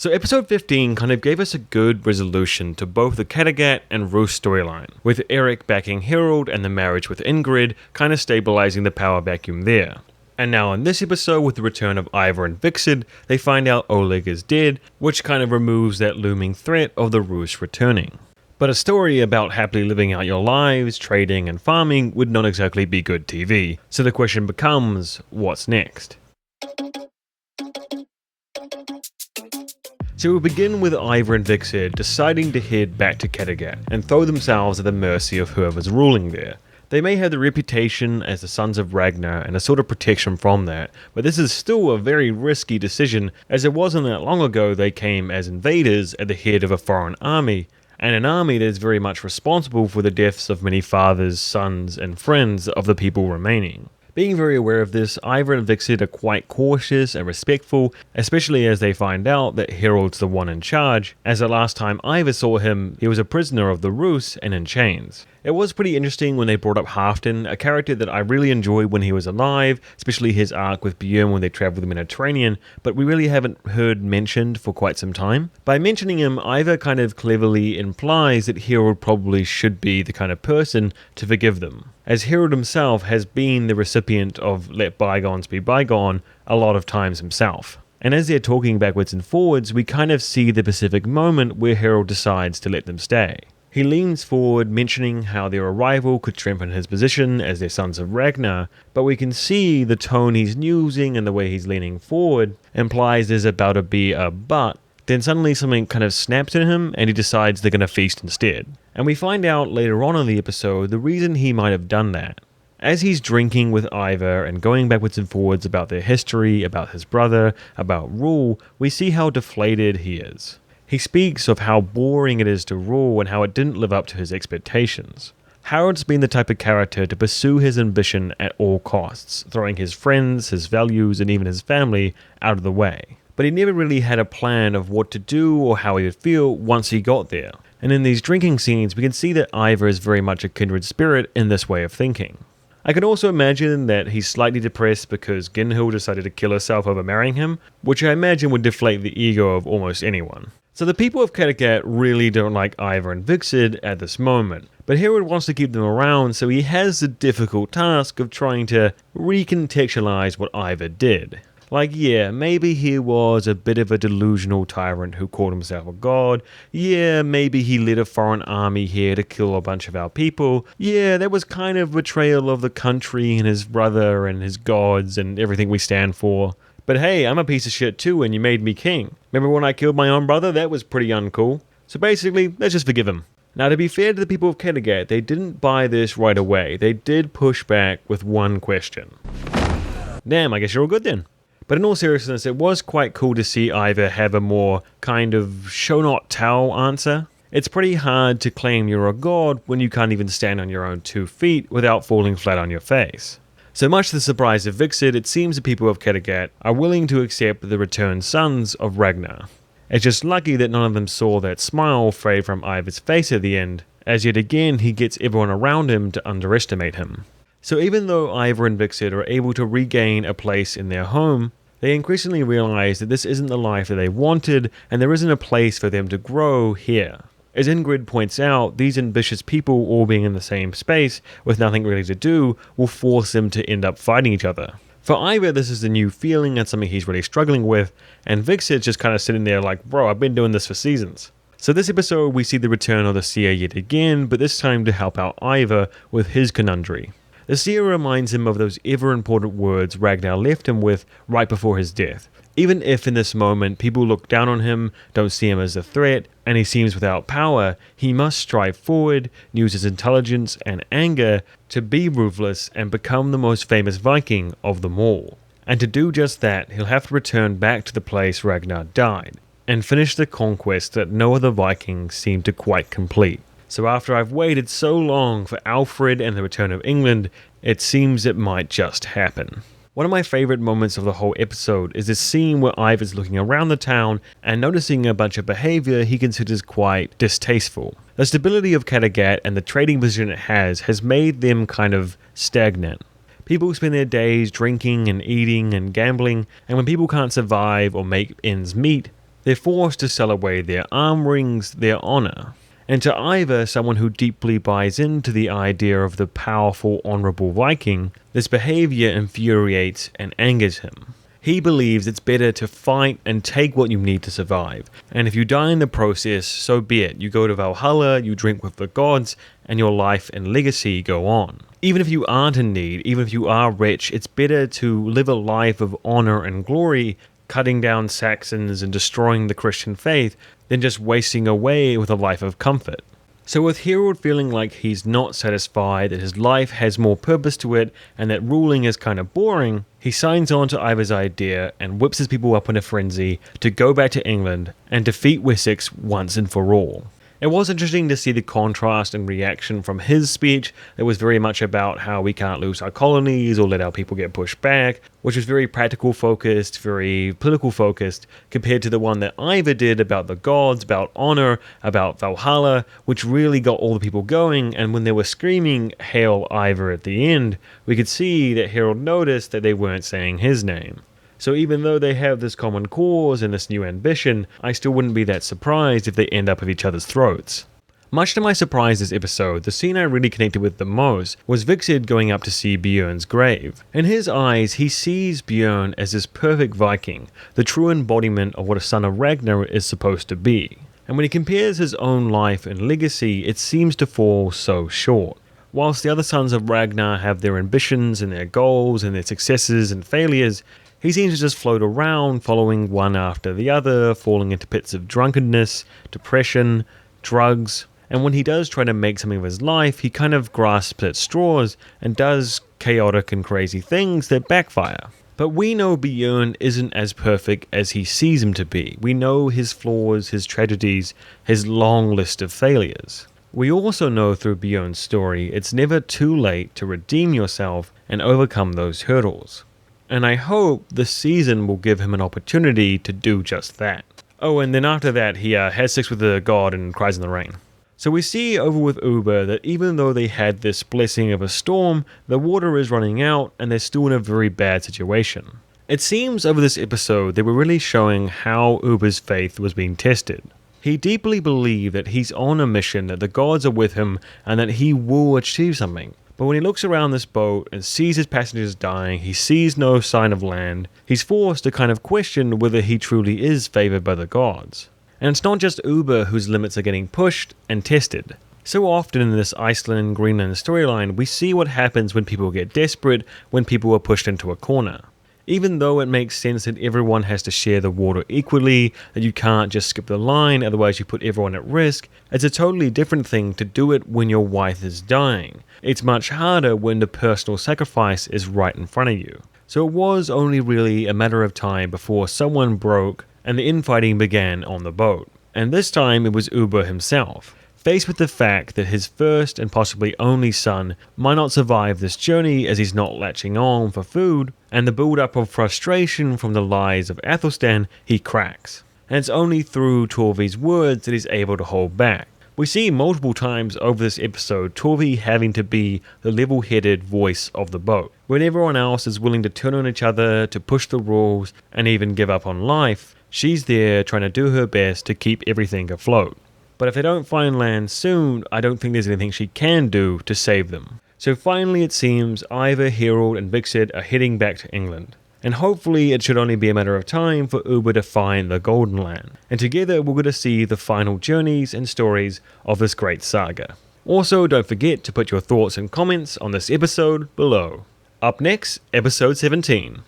So episode 15 kind of gave us a good resolution to both the Kattegat and Roos storyline, with Eric backing Harald and the marriage with Ingrid kind of stabilizing the power vacuum there. And now in this episode, with the return of Ivar and Hvitserk, they find out Oleg is dead, which kind of removes that looming threat of the Roos returning. But a story about happily living out your lives, trading and farming would not exactly be good TV, so the question becomes, what's next? So we begin with Ivar and Hvitserk deciding to head back to Kattegat and throw themselves at the mercy of whoever's ruling there. They may have the reputation as the sons of Ragnar and a sort of protection from that, but this is still a very risky decision, as it wasn't that long ago they came as invaders at the head of a foreign army, and an army that is very much responsible for the deaths of many fathers, sons, and friends of the people remaining. Being very aware of this, Ivar and Hvitserk are quite cautious and respectful, especially as they find out that Harald's the one in charge, as the last time Ivar saw him, he was a prisoner of the Roos and in chains. It was pretty interesting when they brought up Halfdan, a character that I really enjoyed when he was alive, especially his arc with Björn when they travelled the Mediterranean, but we really haven't heard mentioned for quite some time. By mentioning him, Ivar kind of cleverly implies that Harald probably should be the kind of person to forgive them, as Harald himself has been the recipient of let bygones be bygone a lot of times himself. And as they're talking backwards and forwards, we kind of see the specific moment where Harald decides to let them stay. He leans forward, mentioning how their arrival could strengthen his position as their sons of Ragnar, but we can see the tone he's using and the way he's leaning forward implies there's about to be a but. Then suddenly something kind of snaps in him and he decides they're going to feast instead. And we find out later on in the episode the reason he might have done that. As he's drinking with Ivar and going backwards and forwards about their history, about his brother, about rule, we see how deflated he is. He speaks of how boring it is to rule and how it didn't live up to his expectations. Harald's been the type of character to pursue his ambition at all costs, throwing his friends, his values, and even his family out of the way. But he never really had a plan of what to do or how he would feel once he got there. And in these drinking scenes, we can see that Ivar is very much a kindred spirit in this way of thinking. I can also imagine that he's slightly depressed because Gunhild decided to kill herself over marrying him, which I imagine would deflate the ego of almost anyone. So the people of Kattegat really don't like Ivar and Hvitserk at this moment, but Harald wants to keep them around, so he has the difficult task of trying to recontextualize what Ivar did. Like, yeah, maybe he was a bit of a delusional tyrant who called himself a god. Yeah, maybe he led a foreign army here to kill a bunch of our people. Yeah, that was kind of betrayal of the country and his brother and his gods and everything we stand for. But hey, I'm a piece of shit too and you made me king. Remember when I killed my own brother? That was pretty uncool. So basically, let's just forgive him. Now, to be fair to the people of Kattegat, they didn't buy this right away. They did push back with one question. Damn, I guess you're all good then. But in all seriousness, it was quite cool to see Ivar have a more kind of show not tell answer. It's pretty hard to claim you're a god when you can't even stand on your own 2 feet without falling flat on your face. So much to the surprise of Hvitserk, it seems the people of Kattegat are willing to accept the returned sons of Ragnar. It's just lucky that none of them saw that smile fade from Ivar's face at the end, as yet again he gets everyone around him to underestimate him. So even though Ivar and Hvitserk are able to regain a place in their home, they increasingly realize that this isn't the life that they wanted and there isn't a place for them to grow here. As Ingrid points out, these ambitious people all being in the same space with nothing really to do will force them to end up fighting each other. For Ivar, this is a new feeling and something he's really struggling with, and Hvitserk's just kind of sitting there like, bro, I've been doing this for seasons. So this episode we see the return of the seer yet again, but this time to help out Ivar with his conundrum. The seer reminds him of those ever-important words Ragnar left him with right before his death. Even if in this moment people look down on him, don't see him as a threat, and he seems without power, he must strive forward, use his intelligence and anger to be ruthless and become the most famous Viking of them all. And to do just that, he'll have to return back to the place Ragnar died, and finish the conquest that no other Viking seemed to quite complete. So after I've waited so long for Alfred and the return of England, it seems it might just happen. One of my favourite moments of the whole episode is this scene where Ivar's looking around the town and noticing a bunch of behaviour he considers quite distasteful. The stability of Kattegat and the trading position it has made them kind of stagnant. People spend their days drinking and eating and gambling, and when people can't survive or make ends meet, They're forced to sell away their arm rings, their honor. And to Ivar, someone who deeply buys into the idea of the powerful, honorable Viking, this behavior infuriates and angers him. He believes it's better to fight and take what you need to survive, and if you die in the process, so be it. You go to Valhalla, you drink with the gods, and your life and legacy go on. Even if you aren't in need, even if you are rich, it's better to live a life of honor and glory, cutting down Saxons and destroying the Christian faith, than just wasting away with a life of comfort. So with Harald feeling like he's not satisfied, that his life has more purpose to it, and that ruling is kind of boring, he signs on to Ivar's idea and whips his people up in a frenzy to go back to England and defeat Wessex once and for all. It was interesting to see the contrast and reaction from his speech that was very much about how we can't lose our colonies or let our people get pushed back, which was very practical focused, very political focused, compared to the one that Ivar did about the gods, about honor, about Valhalla, which really got all the people going. And when they were screaming "Hail Ivar" at the end, we could see that Harald noticed that they weren't saying his name. So even though they have this common cause and this new ambition, I still wouldn't be that surprised if they end up at each other's throats. Much to my surprise this episode, the scene I really connected with the most was Hvitserk going up to see Björn's grave. In his eyes, he sees Björn as this perfect Viking, the true embodiment of what a son of Ragnar is supposed to be. And when he compares his own life and legacy, it seems to fall so short. Whilst the other sons of Ragnar have their ambitions and their goals and their successes and failures, he seems to just float around, following one after the other, falling into pits of drunkenness, depression, drugs, and when he does try to make something of his life, he kind of grasps at straws and does chaotic and crazy things that backfire. But we know Björn isn't as perfect as he sees him to be. We know his flaws, his tragedies, his long list of failures. We also know through Björn's story, it's never too late to redeem yourself and overcome those hurdles. And I hope this season will give him an opportunity to do just that. Oh, and then after that, he has sex with the god and cries in the rain. So we see over with Ubbe that even though they had this blessing of a storm, the water is running out and they're still in a very bad situation. It seems over this episode they were really showing how Ubbe's faith was being tested. He deeply believed that he's on a mission, that the gods are with him, and that he will achieve something. But when he looks around this boat and sees his passengers dying, he sees no sign of land, he's forced to kind of question whether he truly is favored by the gods. And it's not just Ubbe whose limits are getting pushed and tested. So often in this Iceland-Greenland storyline, we see what happens when people get desperate, when people are pushed into a corner. Even though it makes sense that everyone has to share the water equally, that you can't just skip the line, otherwise you put everyone at risk, it's a totally different thing to do it when your wife is dying. It's much harder when the personal sacrifice is right in front of you. So it was only really a matter of time before someone broke and the infighting began on the boat. And this time it was Ubbe himself. Faced with the fact that his first and possibly only son might not survive this journey as he's not latching on for food, and the build-up of frustration from the lies of Athelstan, he cracks. And it's only through Torvi's words that he's able to hold back. We see multiple times over this episode Torvi having to be the level-headed voice of the boat. When everyone else is willing to turn on each other, to push the rules, and even give up on life, she's there trying to do her best to keep everything afloat. But if they don't find land soon, I don't think there's anything she can do to save them. So finally it seems Ivar, Harald and Hvitserk are heading back to England. And hopefully it should only be a matter of time for Ubbe to find the Golden Land. And together we're going to see the final journeys and stories of this great saga. Also, don't forget to put your thoughts and comments on this episode below. Up next, episode 17.